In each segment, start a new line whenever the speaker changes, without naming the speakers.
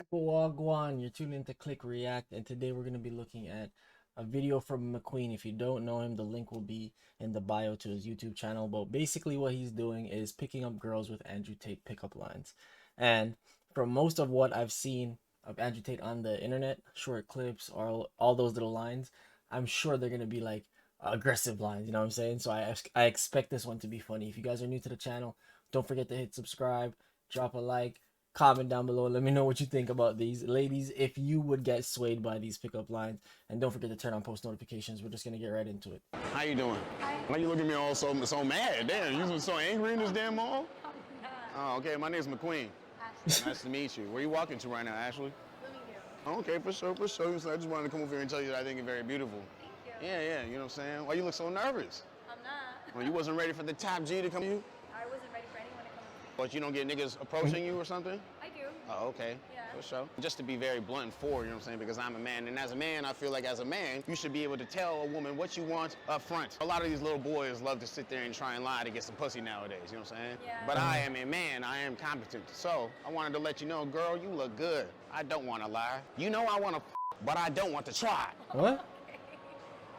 People Wagwan, you're tuned in to Click React, and today we're going to be looking at a video from Mcqueen. If you don't know him, the link will be in the bio to his YouTube channel. But basically, what he's doing is picking up girls with Andrew Tate pickup lines. And from most of what I've seen of Andrew Tate on the internet, short clips, or all those little lines, I'm sure they're going to be like aggressive lines, you know what I'm saying? So I expect this one to be funny. If you guys are new to the channel, don't forget to hit subscribe, drop a like, comment down below. Let me know what you think about these. Ladies, if you would get swayed by these pickup lines. And don't forget to turn on post notifications. We're just going to get right into it.
How you doing?
Hi.
Why you looking at me all so mad? Damn, you was so angry in this damn mall? Oh, okay, my name's Mcqueen.
Ashley.
Nice to meet you. Where you walking to right now, Ashley?
Bloomingdale.
Okay, for sure, for sure. So I just wanted to come over here and tell you that I think you're very beautiful.
Thank you.
Yeah, you know what I'm saying? Why you look so nervous?
I'm not.
Well, you wasn't ready for the top G to come to you?
I wasn't ready for anyone to come up to me.
But you don't get niggas approaching you or something?
I do.
Oh, okay.
Yeah.
For sure. Just to be very blunt and forward, you know what I'm saying? Because I'm a man, and as a man, I feel like as a man, you should be able to tell a woman what you want up front. A lot of these little boys love to sit there and try and lie to get some pussy nowadays, you know what I'm saying?
Yeah.
But I am a man, I am competent. So, I wanted to let you know, girl, you look good. I don't want to lie. You know I want to but I don't want to try.
What?
Okay.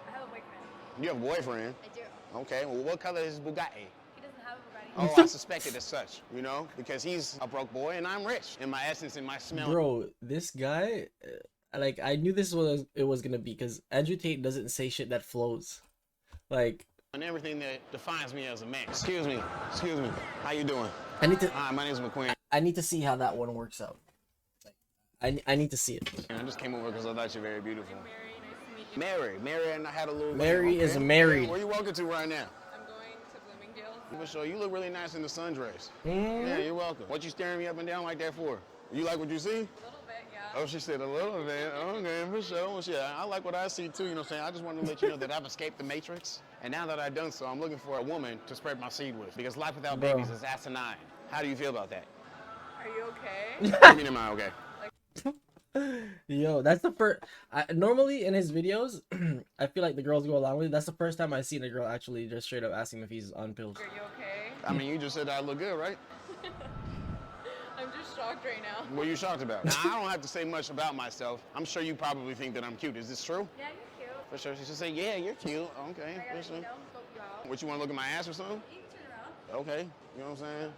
I have a boyfriend.
You have a boyfriend?
I do.
Okay, well, what color is his Bugatti?
He doesn't have a Bugatti.
Oh, I suspected as such, you know, because he's a broke boy and I'm rich in my essence and my smell.
Bro, this guy, like, I knew this was it was going to be because Andrew Tate doesn't say shit that flows. Like,
And everything that defines me as a man. Excuse me. How you doing?
I need to
Hi, my name's Mcqueen.
I need to see how that one works out. I need to see it.
And I just came over because I thought you're very beautiful. Mary, and I had a little.
Mary is
Okay.
married.
Where you walking to right now?
I'm going to Bloomingdale.
For sure. You look really nice in the sundress.
Mm.
Yeah, you're welcome. What you staring me up and down like that for? You like what you see?
A little bit, yeah.
Oh, she said a little bit. Okay, for sure. Well, shit, I like what I see too. You know what I'm saying? I just wanted to let you know that I've escaped the matrix, and now that I've done so, I'm looking for a woman to spread my seed with. Because life without
Bro.
babies is asinine. How do you feel about that?
Are you okay?
What do you mean, am I okay?
Yo, that's the first. Normally in his videos, I feel like the girls go along with it. That's the first time I've seen a girl actually just straight up ask him if he's on pills.
Are you okay?
I mean, you just said I look good, right?
I'm just shocked right now.
What are you shocked about? Now, I don't have to say much about myself. I'm sure you probably think that I'm cute. Is this true?
Yeah, you're cute.
For sure. She should say, yeah, you're cute. Okay,
I
for
gotta,
sure.
scope you out.
What, you want to look at my ass or something?
You can turn around.
Okay. You know what I'm saying?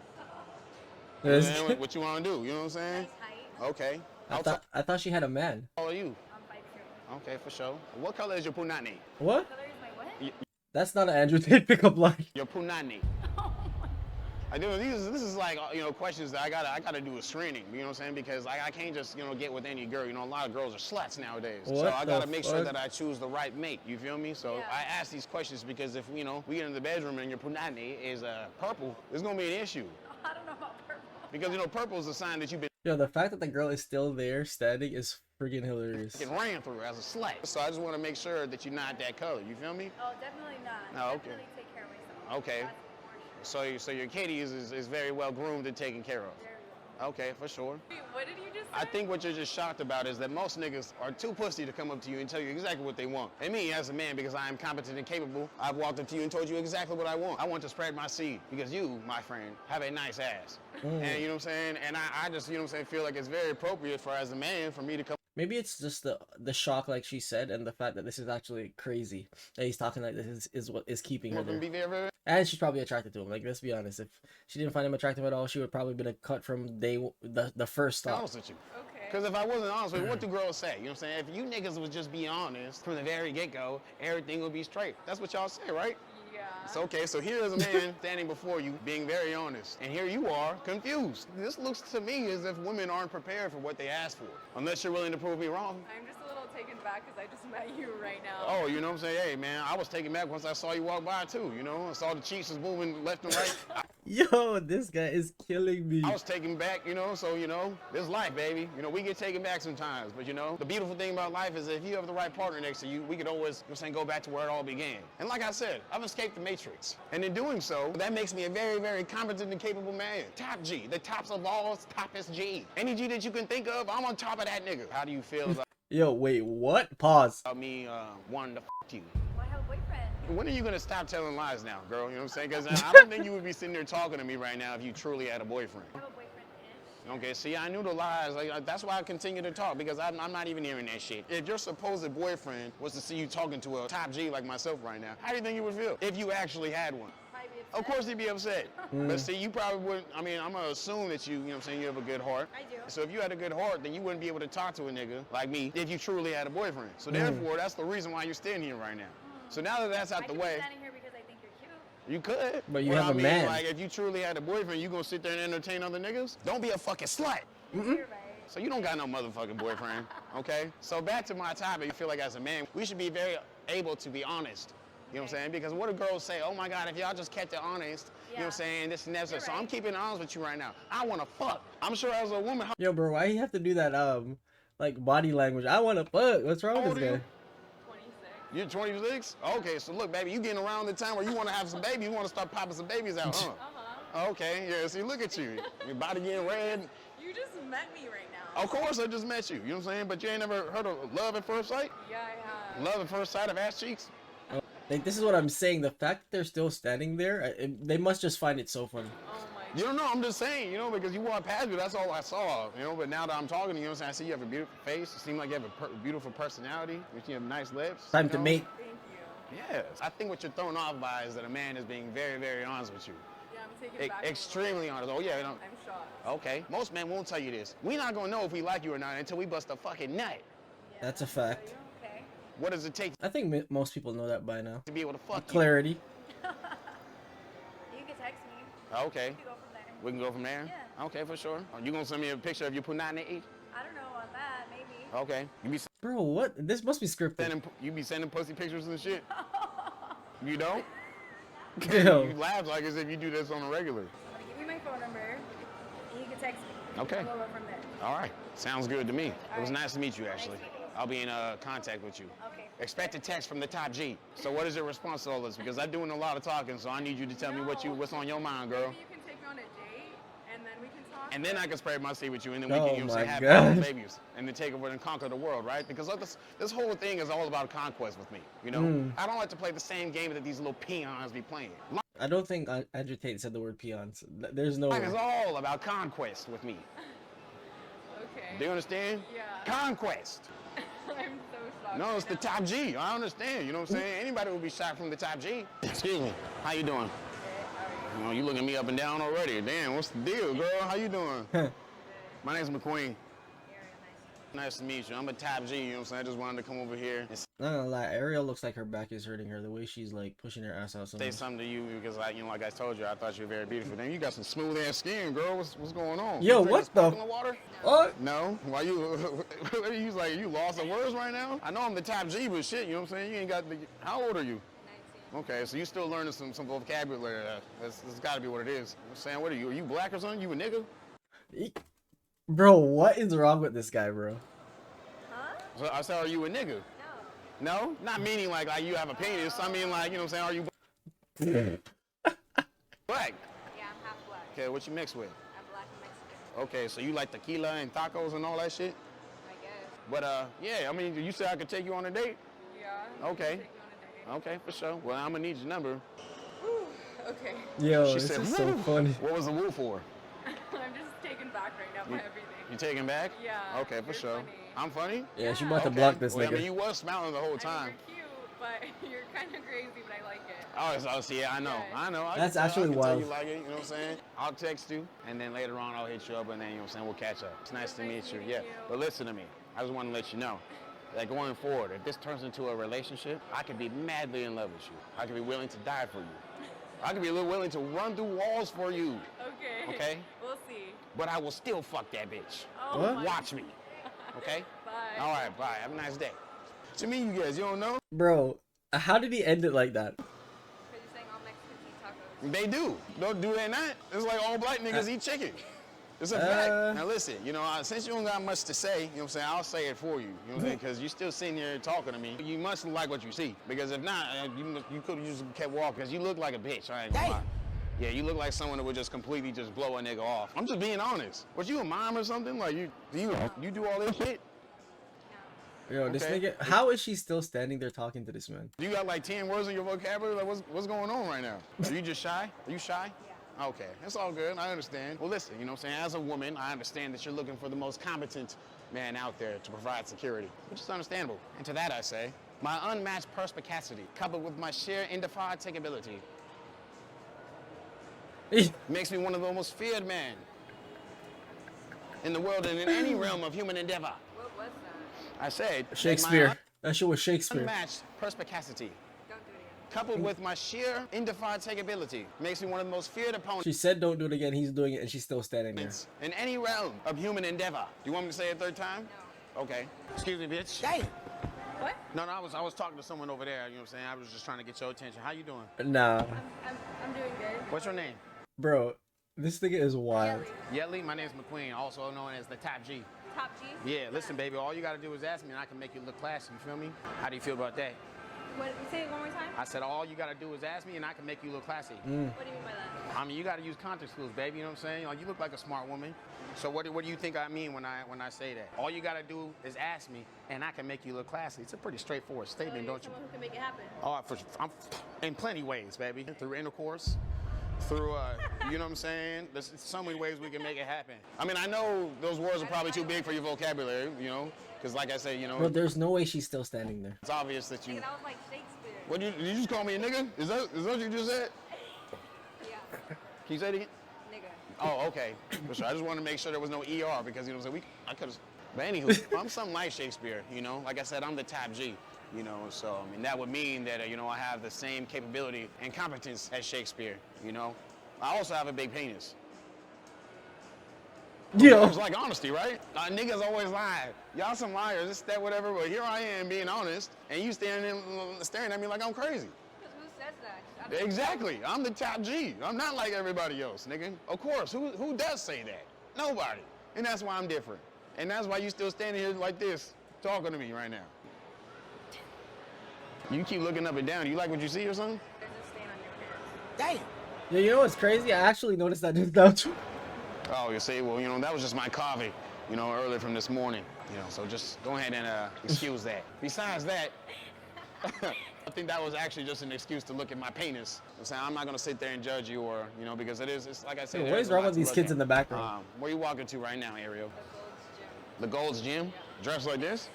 Yes.
You know what- what you want to do? You know what I'm saying?
Nice height.
Okay.
I thought she had a man.
How tall are you?
I'm 5'2".
Okay, for sure. What color is your punani?
What?
Color is my what?
That's not an Andrew Tate pickup line.
Your punani.
Oh my.
I do. This is like, you know, questions that I gotta do a screening. You know what I'm saying? Because I can't just, you know, get with any girl. You know, a lot of girls are sluts nowadays. So
What
I
the
gotta make sure
fuck?
that I choose the right mate. You feel me? So
Yeah.
I ask these questions because if, you know, we get in the bedroom and your punani is purple, there's gonna be an issue.
I don't know about purple.
Because, you know, purple is a sign that you've been
Yo, the fact that the girl is still there standing is freaking hilarious.
getting ran through as a slut. So I just want to make sure that you're not that color. You feel me?
Oh, definitely not.
Oh, okay.
Definitely take care of myself.
Okay.
That's for sure.
So your kitty is very well groomed and taken care of.
Very well.
Okay, for sure.
Wait, what did you just say?
I think what you're just shocked about is that most niggas are too pussy to come up to you and tell you exactly what they want. And me, as a man, because I am competent and capable, I've walked up to you and told you exactly what I want. I want to spread my seed because you, my friend, have a nice ass. And you know what I'm saying? And I just, you know what I'm saying, feel like it's very appropriate for, as a man, for me to come.
Maybe it's just the shock, like she said, and the fact that this is actually crazy. That he's talking like this is what is keeping her
Up and
there.
be very,
And she's probably attracted to him. Like, let's be honest. If she didn't find him attractive at all, she would probably been a cut from the first stop.
honest with you.
Okay.
Because if I wasn't honest with you, what do girls say? You know what I'm saying? If you niggas would just be honest from the very get-go, everything would be straight. That's what y'all say, right?
Yeah.
It's okay, so here is a man standing before you, being very honest, and here you are, confused. This looks to me as if women aren't prepared for what they ask for, unless you're willing to prove me wrong.
I'm just a little taken back because I just met you right now.
Oh, you know what I'm saying? Hey, man, I was taken back once I saw you walk by, too, you know? I saw the cheeks was moving left and right.
Yo, this guy is killing me.
I was taken back, you know, so, you know, this life, baby. You know, we get taken back sometimes, but, you know, the beautiful thing about life is if you have the right partner next to you, we could always, you know what I'm saying, go back to where it all began. And like I said, I've escaped the matrix. And in doing so, that makes me a very, very competent and capable man. Top G, the tops of all toppest G. Any G that you can think of, I'm on top of that nigga. How do you feel about
Yo, wait, what? Pause.
me wanting to you?
Well, I have a boyfriend.
When are you gonna stop telling lies now, girl? You know what I'm saying? Because I don't think you would be sitting there talking to me right now if you truly had a boyfriend.
I have a boyfriend-ish.
Okay, see, I knew the lies. Like, that's why I continue to talk, because I'm not even hearing that shit. If your supposed boyfriend was to see you talking to a top G like myself right now, how do you think you would feel if you actually had one?
Probably be upset.
Of course he'd be upset. But see, you probably wouldn't. I mean, I'm gonna assume that you know what I'm saying, you have a good heart.
I do.
So if you had a good heart, then you wouldn't be able to talk to a nigga like me if you truly had a boyfriend. So therefore, that's the reason why you're standing here right now. So now that that's out
I
the
could
way,
be standing here because I think you're cute.
you could.
But you
What
have
I
a
mean,
man.
Like, if you truly had a boyfriend, you gonna sit there and entertain other niggas? Don't be a fucking slut.
You're right.
So you don't got no motherfucking boyfriend, okay? So back to my topic, I feel like as a man, we should be very able to be honest. You know what I'm saying? Because what do girls say? Oh my God, if y'all just kept it honest, you know what I'm saying? This and that. So I'm
right.
keeping it honest with you right now. I wanna fuck. I'm sure as a woman, how
Yo, bro, why you have to do that like body language? I want to fuck. What's wrong
old
with
are
this
you?
guy?
26. You're 26? Okay, so look, baby, you getting around the time where you wanna have some babies, you wanna start popping some babies out, huh? Okay, yeah, see, look at you. Your body getting red.
You just met me right now.
Of course, I just met you. You know what I'm saying? But you ain't never heard of love at first sight?
Yeah, I have.
Love at first sight of ass cheeks?
Like, this is what I'm saying. The fact that they're still standing there, they must just find it so funny.
Oh my.
You don't know, I'm just saying, you know, because you walked past me, that's all I saw, you know, but now that I'm talking to you, know what I'm saying, I see you have a beautiful face, you seem like you have a beautiful personality, you have nice lips.
Time
you
to
know?
mate.
Thank you.
Yes. I think what you're thrown off by is that a man is being very, very honest with you.
Yeah, I'm taking it back.
Extremely honest. Oh, yeah, you know.
I'm shocked.
Okay. Most men won't tell you this. We're not going to know if we like you or not until we bust a fucking nut.
That's a fact.
Okay.
What does it take
I think most people know that by now.
to be able to fuck you?
Clarity.
You can text me.
Okay.
We can go from there.
We can go from there?
Yeah.
Okay, for sure. You going to send me a picture of you punani?
I don't know on that, maybe.
Okay. You be
Bro, what? This must be scripted.
sending pussy pictures and shit? You don't?
Yo.
You laugh like as if you do this on a regular.
I'm gonna give you my phone number, and you can text me.
Okay.
And we'll go from there.
All right. Sounds good to me. It was
right.
nice to meet you, actually.
Nice meeting you.
I'll be in contact with you.
Okay.
Expect a text from the top G. So what is your response to all this? Because I'm doing a lot of talking, so I need you to tell me what's on your mind, girl.
Maybe you can take me on a date, and then we can talk.
And then I can spread my seed with you, and then we
Oh
can, you know,
my
say, have
God.
babies, and then take over and conquer the world, right? Because this whole thing is all about conquest with me, you know? I don't like to play the same game that these little peons be playing.
I don't think Andrew Tate said the word peons. There's no
Life is
way.
all about conquest with me.
Okay.
Do you understand?
Yeah.
Conquest.
I'm so shocked.
No,
right
it's the
now.
top G. I understand. You know what I'm saying? Anybody would be shot from the top G. Excuse me. How you doing? You know, you looking me up and down already. Damn, what's the deal, girl? How you doing? My name's Mcqueen. Nice to meet you. I'm a top G, you know what I'm saying? I just wanted to come over here and
Not gonna lie, Ariel looks like her back is hurting her. The way she's like pushing her ass out.
say
Sometimes.
something to you because, like, you know, like I told you, I thought you were very beautiful. Damn, you got some smooth ass skin, girl. What's going on?
Yo,
You drink
what
this
the-
sparkling water?
What?
No? Why you? You like you lost of words right now? I know I'm the top G, but shit, you know what I'm saying? You ain't got the. How old are you?
19.
Okay, so you still learning some vocabulary. That's got to be what it is. You know what I'm saying, what are you? Are you black or something? You a nigga?
Bro, what is wrong with this guy, bro?
Huh?
So I said, are you a nigga?
No.
No? Not meaning like you have a penis. I mean like, you know what I'm saying? Are you black?
Yeah, I'm half black.
Okay, what you mixed with?
I'm black and Mexican.
Okay, so you like tequila and tacos and all that shit?
I guess.
But yeah, I mean, you said I could take you on a date?
Yeah. you
Okay.
can take me on a date.
Okay, for sure. Well, I'm gonna need your number.
Okay.
Yo,
She
this
said,
is so
"Woo."
funny.
What was the woo for?
I'm just taken back right now by everything.
You taking back?
Yeah,
Okay, for
you're
sure.
funny.
I'm funny?
Yeah, she about to
Okay.
block this
Well, I
nigga.
mean, you was smiling the whole
I
time.
mean, you're cute, but you're kind of crazy, but I like it.
Oh, so yeah, I know.
Yeah.
I know. I
That's
can tell,
actually
I can
wild.
Tell you like it, you know what I'm saying? I'll text you, and then later on I'll hit you up, and then, you know what I'm saying, we'll catch up. It's nice to meet you.
meeting
Yeah.
you.
But listen to me. I just want to let you know that going forward, if this turns into a relationship, I could be madly in love with you. I could be willing to die for you. I could be willing to run through walls for you.
Okay.
Okay.
We'll see.
But I will still fuck that bitch.
Oh
What?
my.
Watch me. Okay?
Bye.
All right, bye. Have a nice day. To me, you guys, you don't know?
Bro, how did he end it like that?
Because you're saying all Mexicans eat tacos.
They do. Don't do they not? It's like all black niggas eat chicken. It's a fact. Now listen, you know, since you don't got much to say, you know what I'm saying, I'll say it for you. You know what I'm saying? Because you're still sitting here talking to me. You must like what you see. Because if not, you could have just kept walking. Because you look like a bitch. I ain't gonna lie. Yeah, you look like someone that would just completely just blow a nigga off. I'm just being honest. Was you a mom or something? Like you do all this shit?
Yo, this
Okay.
nigga, how is she still standing there talking to this man?
You got like 10 words in your vocabulary? Like what's going on right now? Are you just shy? Are you shy?
Yeah.
Okay, that's all good. I understand. Well, listen, you know what I'm saying? As a woman, I understand that you're looking for the most competent man out there to provide security, which is understandable. And to that I say, my unmatched perspicacity, coupled with my sheer indefatigability, makes me one of the most feared men in the world and in any realm of human endeavor.
What was that?
I said
Shakespeare. That shit was
my
Shakespeare.
unmatched perspicacity,
Don't do it again.
coupled with my sheer indefatigability, makes me one of the most feared opponents
She said don't do it again. He's doing it, and she's still standing there.
in any realm of human endeavor. You want me to say it a third time?
No.
Okay. Excuse me, bitch.
What?
No, I was talking to someone over there. You know what I'm saying? I was just trying to get your attention. How you doing?
Nah,
I'm doing good.
What's your name?
bro, this nigga is wild.
Yelly.
Yelly. My name's Mcqueen, also known as the Top G.
Top G?
Yeah, listen, baby. All you gotta do is ask me, and I can make you look classy. You feel me? How do you feel about that?
What, say it one more time?
I said all you gotta do is ask me, and I can make you look classy.
What do you mean by that?
I mean, you gotta use context clues, baby. You know what I'm saying? Like, you look like a smart woman. So what do you think I mean when I say that? All you gotta do is ask me, and I can make you look classy. It's a pretty straightforward
So
statement,
you're
don't you?
someone who can make it happen.
Oh, I'm in plenty ways, baby. Through intercourse, through, you know what I'm saying? There's so many ways we can make it happen. I mean, I know those words are probably too big for your vocabulary, you know? Because like I say, you know,
Bro, there's no way she's still standing there.
it's obvious that you...
That was like Shakespeare.
What did you just call me a nigga? Is that what you just said?
Yeah.
Can you say it again?
Nigga.
Oh, okay. For sure. I just wanted to make sure there was no ER because, you know what I'm saying? I could have... But anywho, I'm something like Shakespeare, you know? Like I said, I'm the top G, you know? So, I mean, that would mean that, you know, I have the same capability and competence as Shakespeare, you know? I also have a big penis.
Yo.
It's like honesty, right? Niggas always lie. Y'all some liars, this, that, whatever, but here I am being honest, and you staring at me like I'm crazy.
Who says that? I don't
Exactly. I'm the top G. I'm not like everybody else, nigga. Of course. Who does say that? Nobody. And that's why I'm different. And that's why you still standing here like this, talking to me right now. You keep looking up and down. You like what you see or something?
There's a stain on your pants.
Damn.
Yo, you know what's crazy? I actually noticed that just now too.
Oh, you see, well, you know, that was just my coffee, you know, earlier from this morning. You know, so just go ahead and excuse that. Besides that, I think that was actually just an excuse to look at my penis. I'm saying I'm not gonna sit there and judge you, or you know, because it's like I said.
Yo, what
there's
is
a
wrong
lot
with
to
these
look
kids
at.
in the background?
Where you walking to right now, Ariel?
The Gold's Gym.
The Gold's Gym? Dressed like this?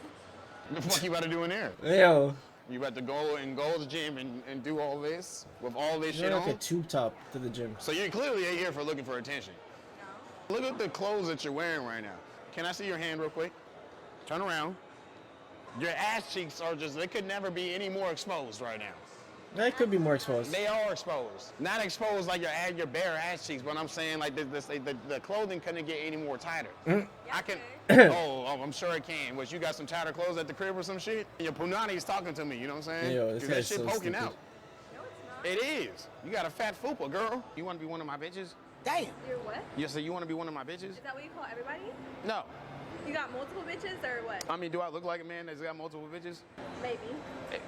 What the fuck you about to do in there?
Yo,
You about to go in Gold's Gym and do all this with all this
you're
shit
like
on?
a tube top to the gym.
So you clearly ain't here for looking for attention.
No.
Look at the clothes that you're wearing right now. Can I see your hand real quick? Turn around. Your ass cheeks are just, they could never be any more exposed right now.
That could be more exposed.
They are exposed. Not exposed like your bare ass cheeks, but I'm saying like the clothing couldn't get any more tighter. I can, oh, I'm sure it can. What, you got some tighter clothes at the crib or some shit? Your punani's talking to me, you know what I'm saying?
Yo, this
'Cause that
guy's
shit
so
poking
stupid.
out.
No, it's not.
It is. You got a fat fupa, girl. You want to be one of my bitches? Damn.
You're what?
You say you want to be one of my bitches?
Is that what you call everybody?
No.
You got multiple bitches or what?
I mean, do I look like a man that's got multiple bitches?
Maybe.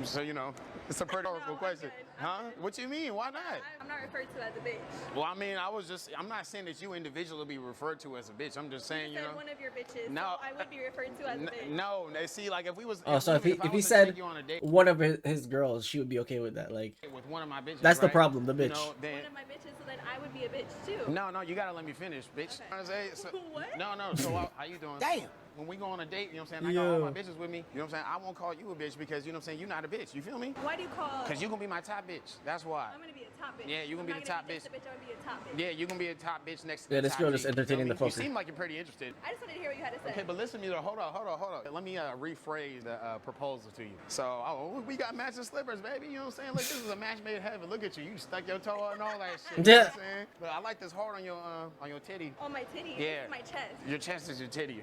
So, you know, it's a pretty powerful
I'm
question.
good.
Huh? What you mean? Why not?
I'm not referred to as a bitch.
Well, I mean, I'm not saying that you individually be referred to as a bitch. I'm just saying,
You
you
said
know.
one of your bitches,
No,
so I would be referred to as a bitch.
No, see, like if we was.
Oh, so if
I
he
was to
said
take you on a date
one of his girls, she would be okay with that. Like,
with one of my bitches.
that's the
right?
problem, the
You
bitch.
know, then,
One of my bitches, so then I would be a bitch too.
no, you gotta let me finish, bitch.
Okay.
You know what I'm saying? So,
What?
No. So how you doing? Damn. When we go on a date, you know what I'm saying? I got all
Yo.
my bitches with me. You know what I'm saying? I won't call you a bitch because you know what I'm saying. You're not a bitch. You feel me?
Why do you call?
Because you're gonna be my top bitch. That's why.
I'm gonna be a top bitch.
Yeah, you gonna be
I'm
the
not
top
be just
bitch.
a bitch. I'm gonna be a top bitch.
Yeah, you're gonna be a top bitch next to
Yeah,
the
this
top
girl
G.
just
You feel
entertaining
me?
the
You
fucker.
seem like you're pretty interested.
I just wanted to hear what you had to say.
Okay, but listen to me though. Hold on. Let me rephrase the proposal to you. So, we got matching slippers, baby. You know what I'm saying? Look, this is a match made in heaven. Look at you. You stuck your toe out and all that shit. You know what I'm saying? But I like this heart on your titty.
On my titty.
Yeah.
This is my chest.
Your chest is your titty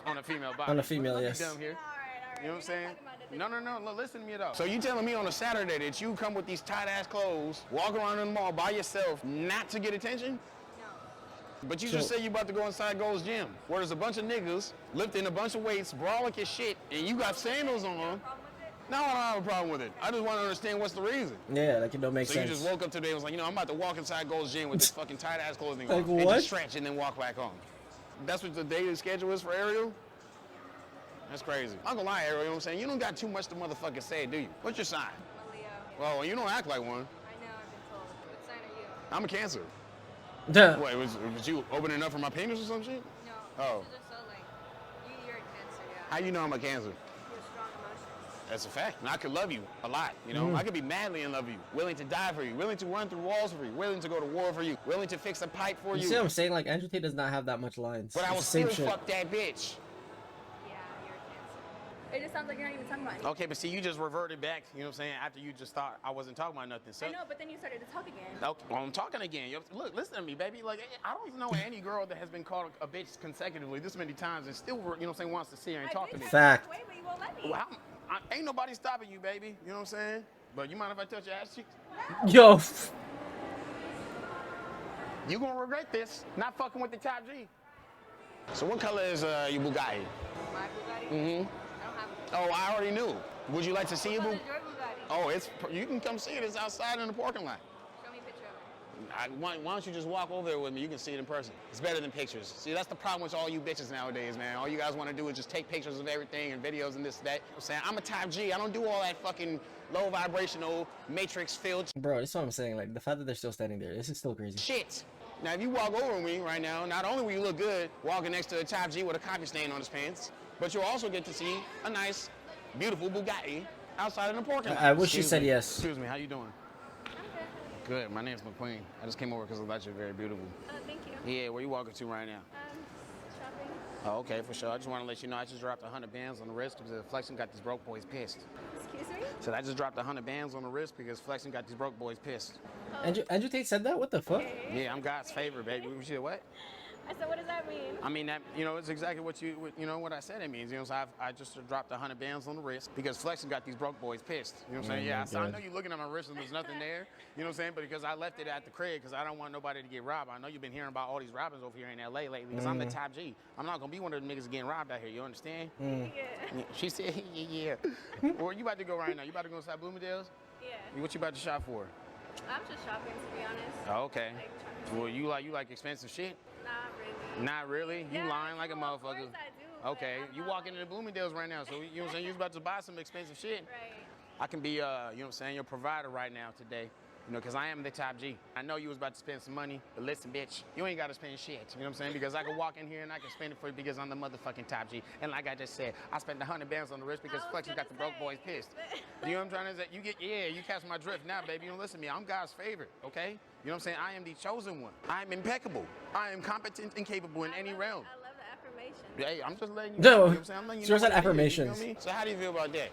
on a female body.
On a female,
Don't be
yes.
dumb here.
All right.
You know what I'm
We're
saying?
not talking about the
No. Listen to me though. So you telling me on a Saturday that you come with these tight ass clothes, walk around in the mall by yourself, not to get attention?
No.
But you just
So-
said you about to go inside Gold's Gym, where there's a bunch of niggas lifting a bunch of weights, brolic as shit, and you got sandals on.
Problem with it?
No, I don't have a problem with it. I just want to understand what's the reason.
yeah, like it don't make
So
sense.
you just woke up today and was like, you know, I'm about to walk inside Gold's Gym with this fucking tight ass clothing
Like
on, and
what?
just stretch and then walk back home. That's what the daily schedule is for Ariel? That's crazy. I'm gonna lie, Ariel, you know what I'm saying? You don't got too much to motherfucking say, do you? What's your sign?
I'm a Leo.
Well, you don't act like one.
I know. I've been told. What sign are you?
I'm a Cancer.
Duh.
What, was you opening up for my penis or some shit?
No.
Oh.
This is just so like, you're a Cancer, yeah.
How you know I'm a Cancer?
You're strong emotions.
That's a fact. And I could love you a lot, you know? I could be madly in love with you, willing to die for you, willing to run through walls for you, willing to go to war for you, willing to fix a pipe for
You
you.
see what I'm saying? Like, Andrew Tate does not have that much lines.
But I
It's
will
the same
still
shit.
fuck that bitch.
Yeah, you're a Cancer. It just sounds like you're not even talking about anything.
Okay, but see, you just reverted back, you know what I'm saying, after you just thought I wasn't talking about nothing. So,
I know, but then you started to talk again.
okay, well, I'm talking again. Look, listen to me, baby. Like, I don't even know any girl that has been called a bitch consecutively this many times and still, you know what I'm saying, wants to see her and talk to me.
Fact.
Wait, but you won't let me.
Well, ain't nobody stopping you, baby. You know what I'm saying? But you mind if I touch your ass cheeks?
Yo.
You gonna regret this. Not fucking with the top G. So what color is your Bugatti?
My Bugatti?
Mm-hmm.
I don't have a
Oh, I already knew. Would you like to see it,
What
Boo?
color is your Bugatti?
Oh, you can come see it. It's outside in the parking lot.
Show me a picture of it.
Why don't you just walk over there with me? You can see it in person. It's better than pictures. See, that's the problem with all you bitches nowadays, man. All you guys want to do is just take pictures of everything and videos and this, that. I'm saying, I'm a type G. I don't do all that fucking low vibrational, matrix filled
Bro, that's what I'm saying. Like, the fact that they're still standing there, this is still crazy.
shit. Now, if you walk over me right now, not only will you look good walking next to a top G with a coffee stain on his pants, but you'll also get to see a nice, beautiful Bugatti outside in the parking lot.
I wish you
Excuse
said
me.
yes.
Excuse me, how you doing?
I'm good.
Good, my name's Mcqueen. I just came over because I thought you were very beautiful.
Thank you.
Yeah, where you walking to right now?
Shopping.
Oh, okay, for sure. I just want to let you know I just dropped 100 bands on the wrist because Flexion got these broke boys pissed.
Excuse me?
So I just dropped 100 bands on the wrist because Flexion got these broke boys pissed.
Andrew Tate said that? What the fuck?
Okay.
Yeah, I'm God's favorite, baby. You said what?
I said, what does that mean?
I mean, that, you know, it's exactly what what I said it means. You know, so I just dropped 100 bands on the wrist because Flexion got these broke boys pissed. You know what I'm saying?
Oh
Yeah,
my
so I
God.
know you're looking at my wrist and there's nothing there. You know what I'm saying? But because I left it at the crib because I don't want nobody to get robbed. I know you've been hearing about all these robbings over here in LA lately because I'm the top G. I'm not going to be one of the niggas getting robbed out here. You understand?
Yeah.
Yeah, she said, yeah. Where you about to go right now? You about to go inside Bloomingdale's?
Yeah.
What you about to shop for?
I'm just shopping, to be honest.
Oh, okay.
Like, trying to-
Well, you like expensive shit?
Not really.
Not really? You
Yeah,
lying like a
of
motherfucker.
course I do, but
Okay,
I'm
you
not
walking into Bloomingdale's right now, so you know what I'm saying? You was about to buy some expensive shit.
Right.
I can be, you know what I'm saying, your provider right now today. You know, because I am the top G. I know you was about to spend some money, but listen, bitch, you ain't got to spend shit. You know what I'm saying? Because I can walk in here and I can spend it for you because I'm the motherfucking top G. And like I just said, I spent 100 bands on the wrist because
I was
Flex got the
gonna
broke boys
say.
pissed. You know what I'm trying to say? You catch my drift now, baby. You don't listen to me. I'm God's favorite, okay? You know what I'm saying? I am the chosen one. I am impeccable. I am competent and capable in any realm.
I love the affirmation.
Hey, I'm just letting you
No,
know. You know what I'm saying? I'm letting you
she
know
said
what it is,
affirmations.
You know what I mean? So how do you feel about that?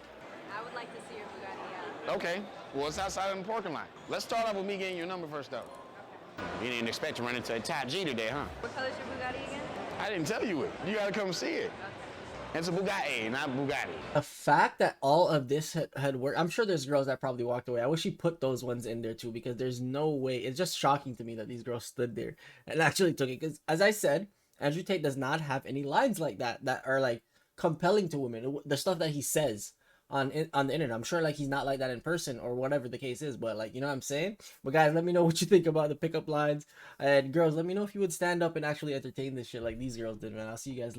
I would like to see your Bugatti, yeah.
Okay. Well, it's outside in the parking lot. Let's start off with me getting your number first, though. You didn't expect to run into a top G today, huh?
What color is your Bugatti again?
I didn't tell you it. You gotta come see it. It's a Bugatti, not Bugatti.
The fact that all of this had worked, I'm sure there's girls that probably walked away. I wish he put those ones in there too, because there's no way. It's just shocking to me that these girls stood there and actually took it. Because as I said, Andrew Tate does not have any lines like that are like compelling to women. The stuff that he says on the internet, I'm sure like he's not like that in person or whatever the case is. But like, you know what I'm saying? But guys, let me know what you think about the pickup lines, and girls, let me know if you would stand up and actually entertain this shit like these girls did, man. I'll see you guys.